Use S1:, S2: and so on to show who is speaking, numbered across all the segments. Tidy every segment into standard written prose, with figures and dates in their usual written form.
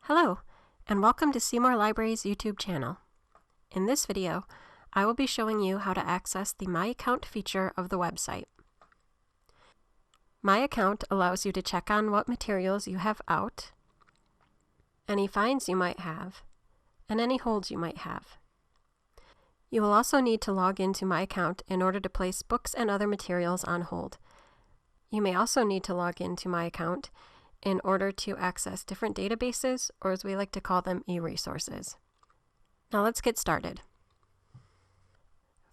S1: Hello, and welcome to Seymour Library's YouTube channel. In this video, I will be showing you how to access the My Account feature of the website. My Account allows you to check on what materials you have out, any finds you might have, and any holds you might have. You will also need to log into My Account in order to place books and other materials on hold. You may also need to log into My Account in order to access different databases, or as we like to call them, e-resources. Now let's get started.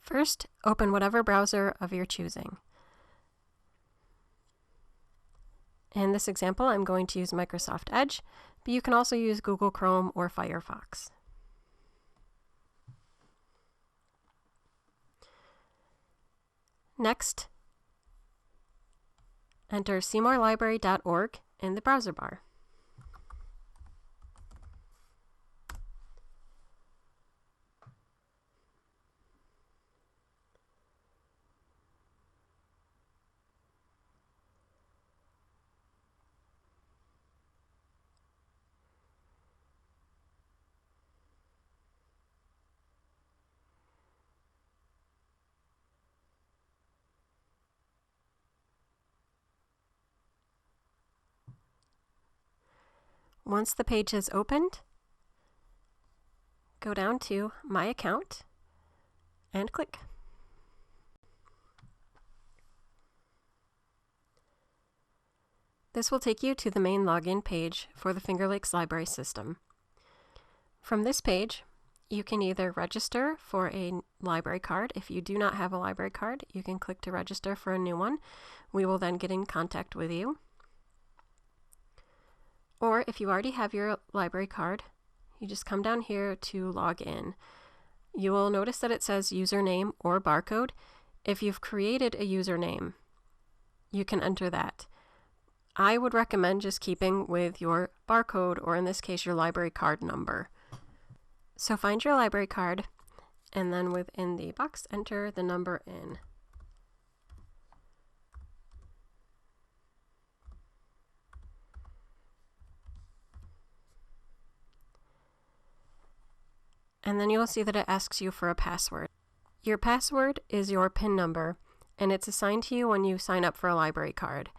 S1: First, open whatever browser of your choosing. In this example, I'm going to use Microsoft Edge, but you can also use Google Chrome or Firefox. Next, enter seymourlibrary.org in the browser bar. Once the page is opened, go down to My Account and click. This will take you to the main login page for the Finger Lakes Library system. From this page, you can either register for a library card. If you do not have a library card, you can click to register for a new one. We will then get in contact with you. Or if you already have your library card, you just come down here to log in. You will notice that it says username or barcode. If you've created a username, you can enter that. I would recommend just keeping with your barcode, or in this case, your library card number. So find your library card, and then within the box, enter the number in. And then you'll see that it asks you for a password. Your password is your PIN number, and it's assigned to you when you sign up for a library card.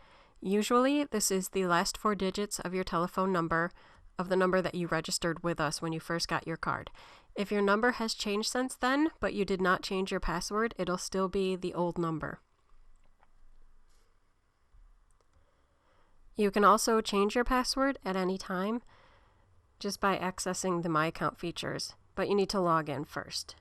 S1: Usually, this is the last 4 digits of your telephone number, of the number that you registered with us when you first got your card. If your number has changed since then, but you did not change your password, it'll still be the old number. You can also change your password at any time just by accessing the My Account features, but you need to log in first.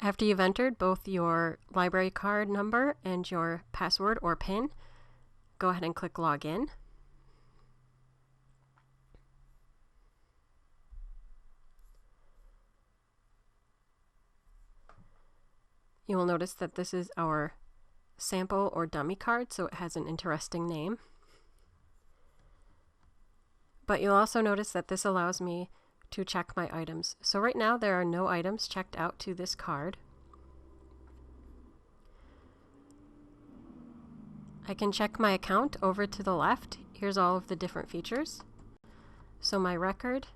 S1: After you've entered both your library card number and your password or PIN, go ahead and click Login. You will notice that this is our sample or dummy card, so it has an interesting name. But you'll also notice that this allows me to check my items. So right now there are no items checked out to this card. I can check my account over to the left. Here's all of the different features. So my record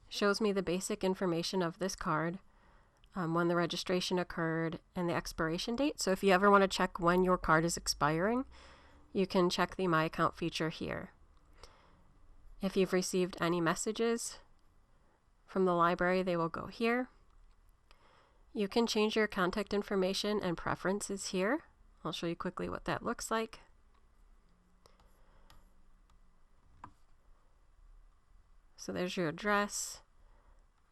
S1: shows me the basic information of this card, when the registration occurred, and the expiration date. So if you ever want to check when your card is expiring, you can check the My Account feature here. If you've received any messages from the library, they will go here. You can change your contact information and preferences here. I'll show you quickly what that looks like. So there's your address,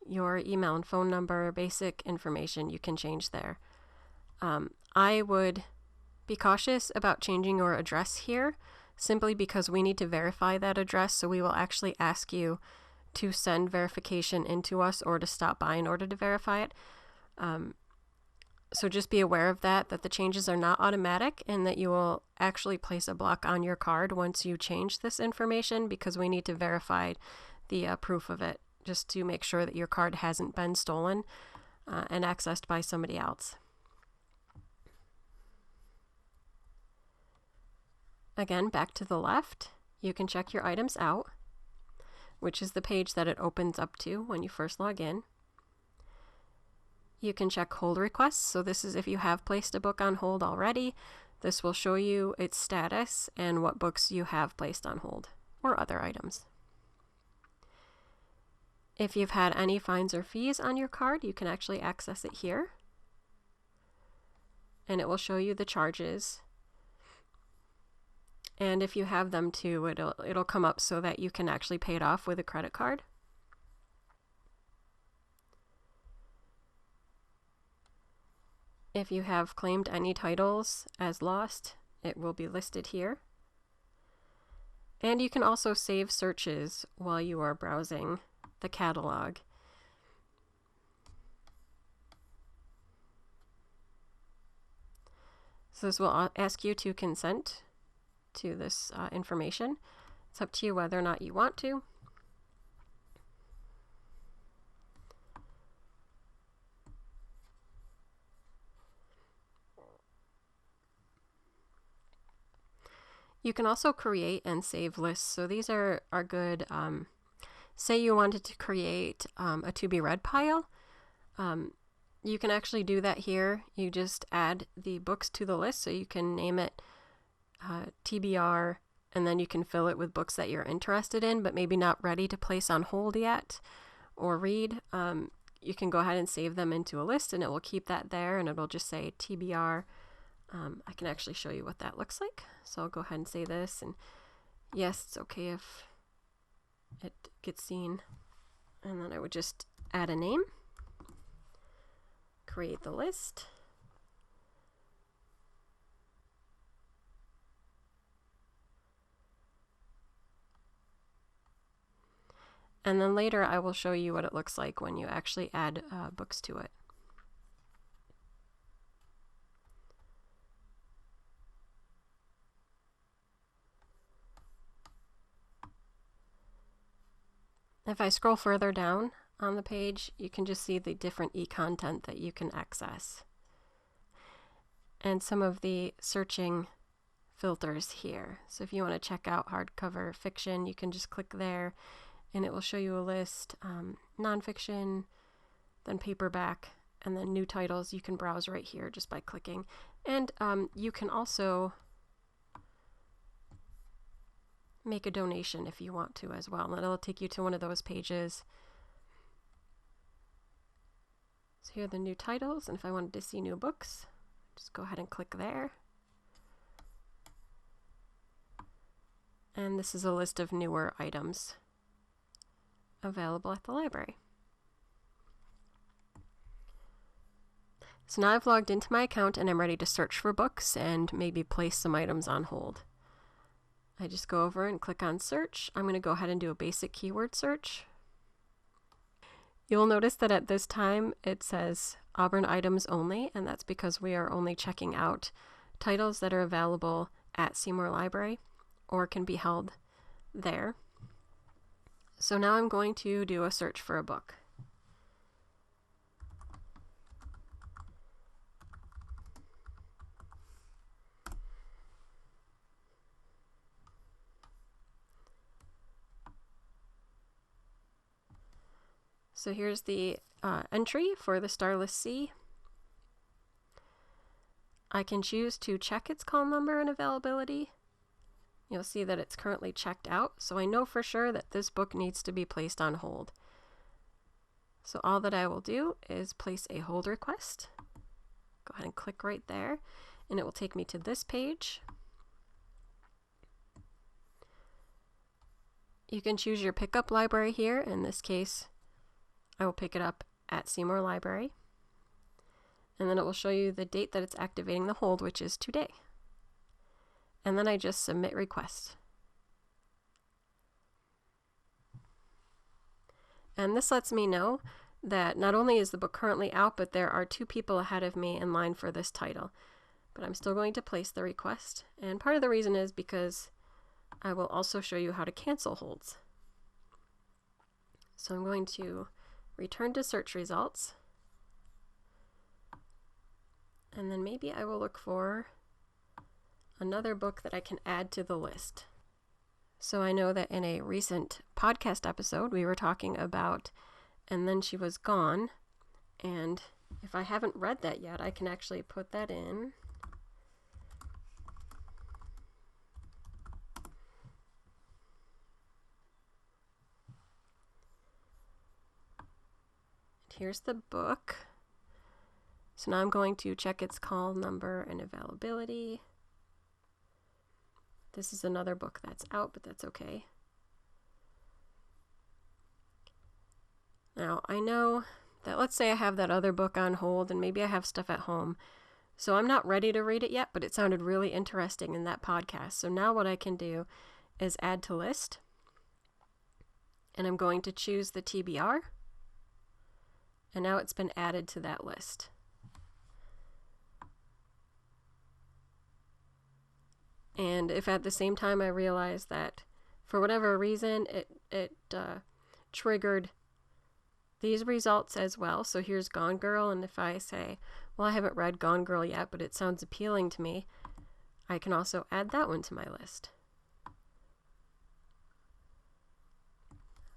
S1: your email and phone number, basic information you can change there. I would be cautious about changing your address here, simply because we need to verify that address, so we will actually ask you to send verification into us or to stop by in order to verify it. So just be aware of that the changes are not automatic, and that you will actually place a block on your card once you change this information, because we need to verify the proof of it, just to make sure that your card hasn't been stolen and accessed by somebody else. Again, back to the left, you can check your items out, which is the page that it opens up to when you first log in. You can check hold requests. So this is if you have placed a book on hold already. This will show you its status and what books you have placed on hold or other items. If you've had any fines or fees on your card, you can actually access it here. And it will show you the charges. And if you have them too, it'll come up so that you can actually pay it off with a credit card. If you have claimed any titles as lost, it will be listed here. And you can also save searches while you are browsing the catalog. So this will ask you to consent to this information. It's up to you whether or not you want to. You can also create and save lists. So these are good. Say you wanted to create a to be read pile. You can actually do that here. You just add the books to the list. So you can name it TBR, and then you can fill it with books that you're interested in, but maybe not ready to place on hold yet or read. You can go ahead and save them into a list, and it will keep that there, and it'll just say TBR. I can actually show you what that looks like. So I'll go ahead and say this, and yes, it's okay if it gets seen. And then I would just add a name, create the list, and then later I will show you what it looks like when you actually add books to it. If I scroll further down on the page, you can just see the different e-content that you can access and some of the searching filters here. So if you want to check out hardcover fiction, you can just click there and it will show you a list, nonfiction, then paperback, and then new titles. You can browse right here just by clicking. And you can also make a donation if you want to as well, and it'll take you to one of those pages. So here are the new titles, and if I wanted to see new books, just go ahead and click there. And this is a list of newer items available at the library. So now I've logged into my account and I'm ready to search for books and maybe place some items on hold. I just go over and click on search. I'm going to go ahead and do a basic keyword search. You'll notice that at this time it says Auburn items only, and that's because we are only checking out titles that are available at Seymour Library or can be held there. So now I'm going to do a search for a book. So here's the entry for the Starless Sea. I can choose to check its call number and availability. You'll see that it's currently checked out, so I know for sure that this book needs to be placed on hold. So all that I will do is place a hold request. Go ahead and click right there, and it will take me to this page. You can choose your pickup library here. In this case, I will pick it up at Seymour Library, and then it will show you the date that it's activating the hold, which is today. And then I just submit request. And this lets me know that not only is the book currently out, but there are 2 people ahead of me in line for this title. But I'm still going to place the request, and part of the reason is because I will also show you how to cancel holds. So I'm going to return to search results, and then maybe I will look for another book that I can add to the list. So I know that in a recent podcast episode, we were talking about And Then She Was Gone. And if I haven't read that yet, I can actually put that in. Here's the book. So now I'm going to check its call number and availability. This is another book that's out, but that's okay. Now, I know that, let's say I have that other book on hold and maybe I have stuff at home. So I'm not ready to read it yet, but it sounded really interesting in that podcast. So now what I can do is add to list. And I'm going to choose the TBR. And now it's been added to that list. And if at the same time I realize that for whatever reason it triggered these results as well. So here's Gone Girl, and if I say, well, I haven't read Gone Girl yet, but it sounds appealing to me, I can also add that one to my list.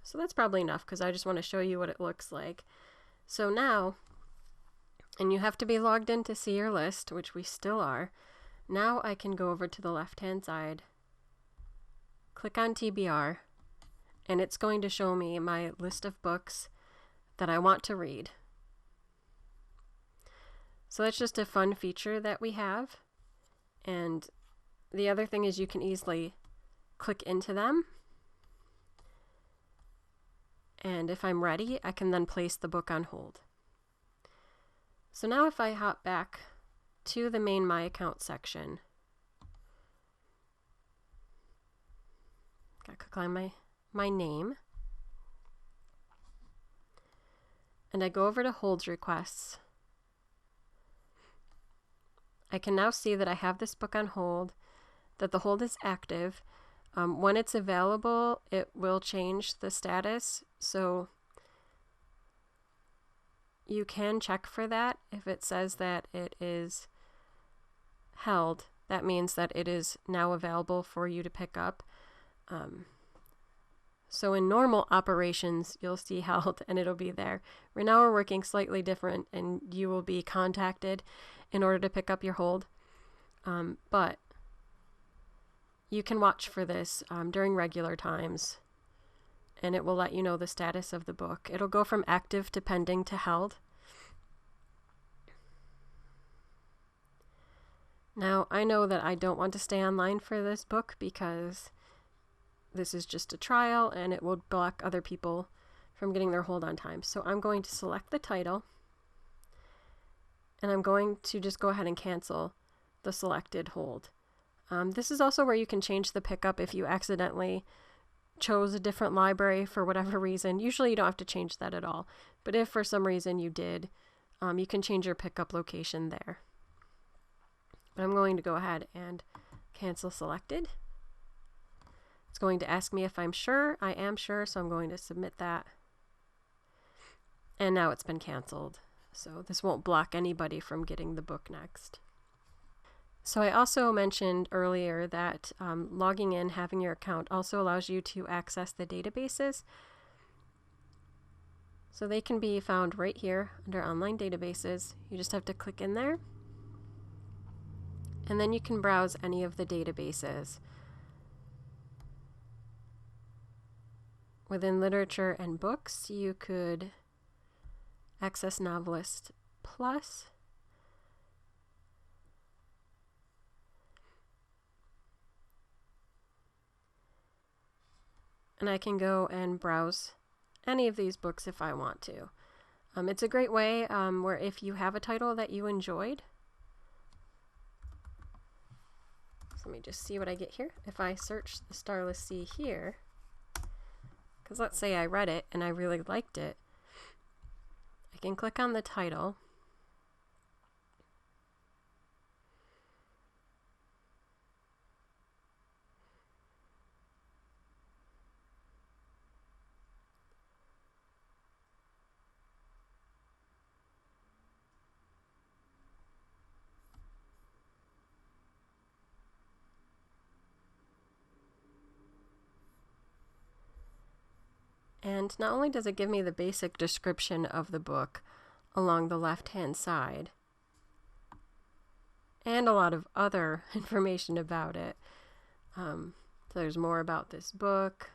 S1: So that's probably enough because I just want to show you what it looks like. So now, and you have to be logged in to see your list, which we still are. Now I can go over to the left-hand side, click on TBR, and it's going to show me my list of books that I want to read. So that's just a fun feature that we have. And the other thing is you can easily click into them. And if I'm ready, I can then place the book on hold. So now if I hop back to the main My Account section, I click on my name, and I go over to Holds Requests. I can now see that I have this book on hold, that the hold is active. When it's available, it will change the status, so you can check for that. If it says that it is held, that means that it is now available for you to pick up. So in normal operations, you'll see held and it'll be there. Right now we're working slightly different and you will be contacted in order to pick up your hold. But you can watch for this during regular times, and it will let you know the status of the book. It'll go from active to pending to held. Now, I know that I don't want to stay online for this book because this is just a trial and it will block other people from getting their hold on time. So I'm going to select the title, and I'm going to just go ahead and cancel the selected hold. This is also where you can change the pickup if you accidentally chose a different library for whatever reason. Usually you don't have to change that at all, but if for some reason you did, you can change your pickup location there. But I'm going to go ahead and cancel selected. It's going to ask me if I'm sure. I am sure, so I'm going to submit that. And now it's been canceled, so this won't block anybody from getting the book next. So I also mentioned earlier that logging in, having your account, also allows you to access the databases. So they can be found right here under Online Databases. You just have to click in there, and then you can browse any of the databases. Within Literature and Books, you could access Novelist Plus. And I can go and browse any of these books if I want to. It's a great way where if you have a title that you enjoyed, so let me just see what I get here. If I search the Starless Sea here, because let's say I read it and I really liked it, I can click on the title, And not only does it give me the basic description of the book along the left-hand side, and a lot of other information about it. So there's more about this book.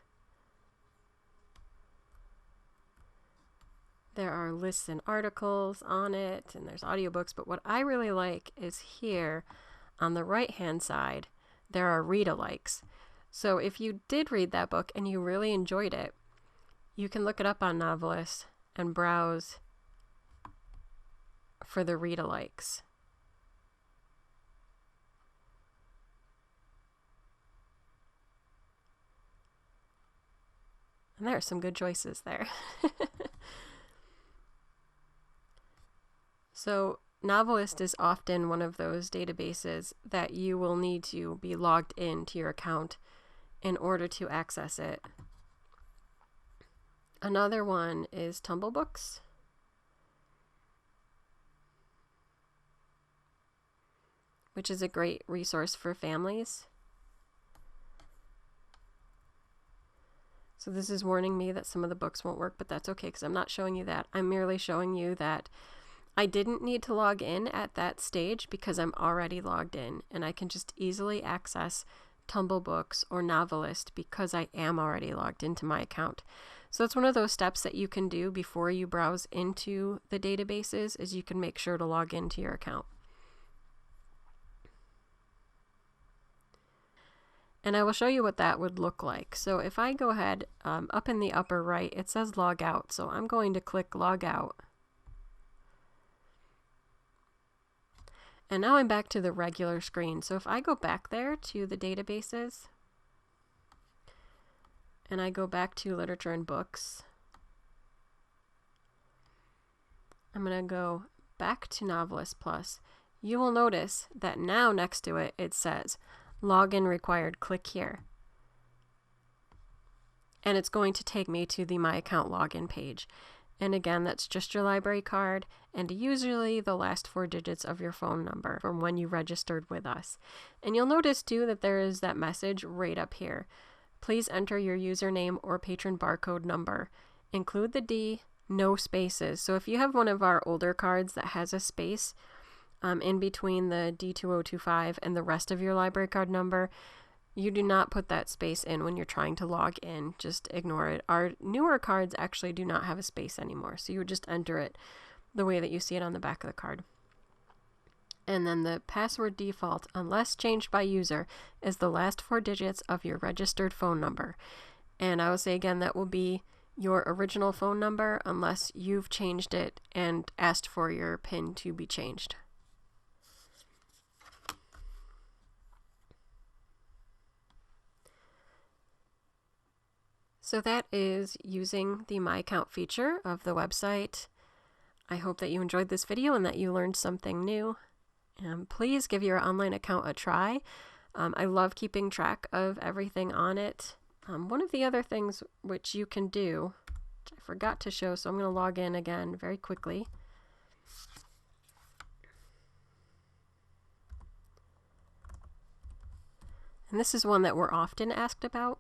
S1: There are lists and articles on it, and there's audiobooks, but what I really like is here on the right-hand side, there are Readalikes. So if you did read that book and you really enjoyed it, you can look it up on Novelist and browse for the Readalikes. And there are some good choices there. So Novelist is often one of those databases that you will need to be logged into your account in order to access it. Another one is TumbleBooks, which is a great resource for families. So this is warning me that some of the books won't work, but that's okay because I'm not showing you that. I'm merely showing you that I didn't need to log in at that stage because I'm already logged in, and I can just easily access TumbleBooks or Novelist because I am already logged into my account. So it's one of those steps that you can do before you browse into the databases, is you can make sure to log into your account. And I will show you what that would look like. So if I go ahead, up in the upper right, it says Logout. So I'm going to click Logout. And now I'm back to the regular screen. So if I go back there to the databases, and I go back to literature and books, I'm going to go back to Novelist Plus. You will notice that now next to it, it says login required, click here. And it's going to take me to the My Account login page. And again, that's just your library card and usually the last 4 digits of your phone number from when you registered with us. And you'll notice too that there is that message right up here. Please enter your username or patron barcode number. Include the D, no spaces. So if you have one of our older cards that has a space in between the D2025 and the rest of your library card number, you do not put that space in when you're trying to log in. Just ignore it. Our newer cards actually do not have a space anymore, so you would just enter it the way that you see it on the back of the card. And then the password default, unless changed by user, is the last 4 digits of your registered phone number. And I will say again, that will be your original phone number unless you've changed it and asked for your PIN to be changed. So that is using the My Account feature of the website. I hope that you enjoyed this video and that you learned something new. Please give your online account a try. I love keeping track of everything on it. One of the other things which you can do, which I forgot to show, so I'm going to log in again very quickly. And this is one that we're often asked about.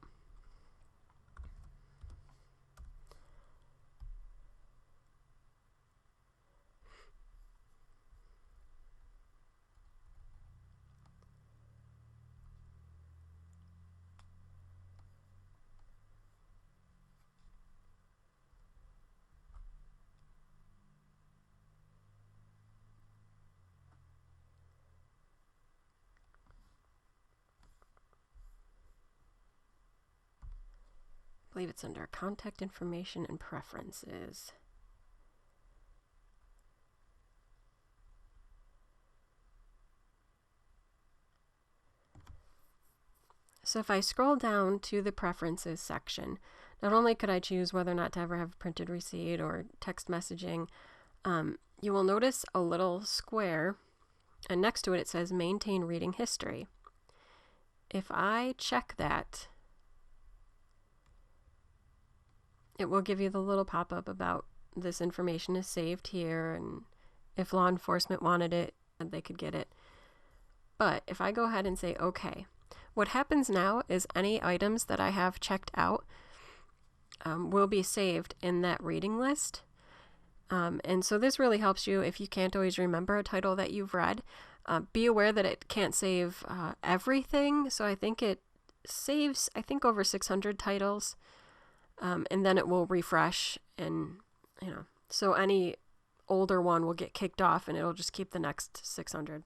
S1: I believe it's under contact information and preferences. So if I scroll down to the preferences section, not only could I choose whether or not to ever have a printed receipt or text messaging, you will notice a little square, and next to it it says maintain reading history. If I check that, it will give you the little pop-up about this information is saved here, and if law enforcement wanted it, they could get it. But if I go ahead and say OK, what happens now is any items that I have checked out, will be saved in that reading list. And so this really helps you if you can't always remember a title that you've read. Be aware that it can't save everything. So I think it saves, over 600 titles. And then it will refresh, and so any older one will get kicked off and it'll just keep the next 600.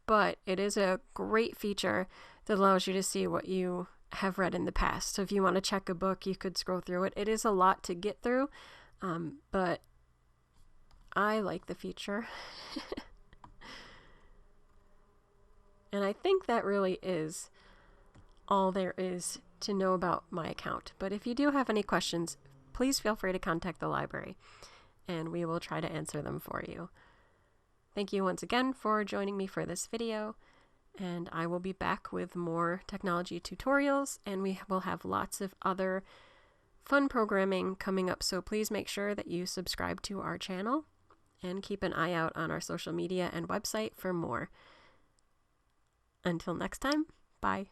S1: But it is a great feature that allows you to see what you have read in the past. So if you want to check a book, you could scroll through it. It is a lot to get through, but I like the feature. And I think that really is all there is to know about my account. But if you do have any questions, please feel free to contact the library, and we will try to answer them for you. Thank you once again for joining me for this video, and I will be back with more technology tutorials, and we will have lots of other fun programming coming up, so please make sure that you subscribe to our channel and keep an eye out on our social media and website for more. Until next time, bye.